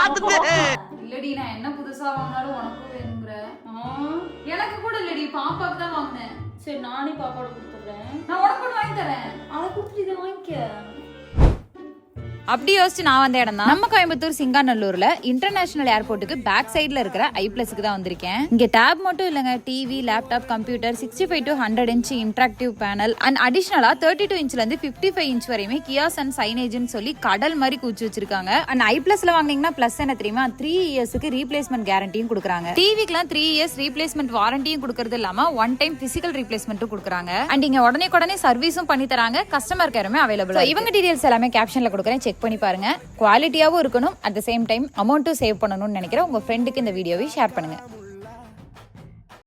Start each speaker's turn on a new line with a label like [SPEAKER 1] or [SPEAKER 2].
[SPEAKER 1] பாத்துட்டு.
[SPEAKER 2] இல்லடி நான் என்ன புதுசா வாங்கினாலும் உனக்கும் வேணுங்கிற. எனக்கு கூட இல்லடி, பாப்பாக்கு தான் வாங்கினேன்.
[SPEAKER 3] சரி நானே பாப்பாவோட கொடுத்துட்றேன்.
[SPEAKER 2] நான் உனக்கு ஒன்று வாங்கி தரேன்.
[SPEAKER 3] அதை கொடுத்துட்டு இதை வாங்கிக்க.
[SPEAKER 2] அப்படி யோசிச்சு நான் வந்த இடம் தான் நம்ம கோயம்புத்தூர் சிங்காநல்லூர்ல இன்டர்நேஷனல் ஏர்போர்ட்டுக்கு பேக் சைடுல இருக்கிற ஐப்ளஸ்க்கு தான் வந்திருக்கேன். இங்க டேப் மட்டும் இல்லங்க, TV, laptop, computer, 65 to 100 inch interactive panel and அடிஷனலா 32 inchல இருந்து 55 inch வரையுமே கியாஸ் அண்ட் சைனேஜ்னு சொல்லி கடல் மாதிரி கூச்சி வச்சிருக்காங்க. அண்ட் ஐப்ளஸ்ல வாங்குனீங்கன்னா பிளஸ் என்ன தெரியுமா, 3 yearsக்கு ரீப்ளேஸ்மெண்ட் கேரண்டியும் கொடுக்குறாங்க. டிவிக்குலாம் 3 years ரீப்ளேஸ்மெண்ட் வாரண்டியும் கொடுக்கறது இல்லாம 1 time பிசிக்கல் ரீப்ளேஸ்மெண்ட்டும் கொடுக்குறாங்க. அண்ட் இங்க உடனே சர்வீஸும் பண்ணி தராங்க. கஸ்டமர் கேருமே அவைலபிள். இவங்க டீடைல்ஸ் எல்லாமே கேப்ஷன்ல கொடுக்குறேன், செக் பண்ணி பாருங்க. குவாலிட்டியாவும் இருக்கணும், அட் த சேம் டைம் அமௌண்ட்டும் சேவ் பண்ணணும்னு நினைக்கிறேன். உங்க ஃப்ரெண்டுக்கு இந்த வீடியோவை ஷேர் பண்ணுங்க.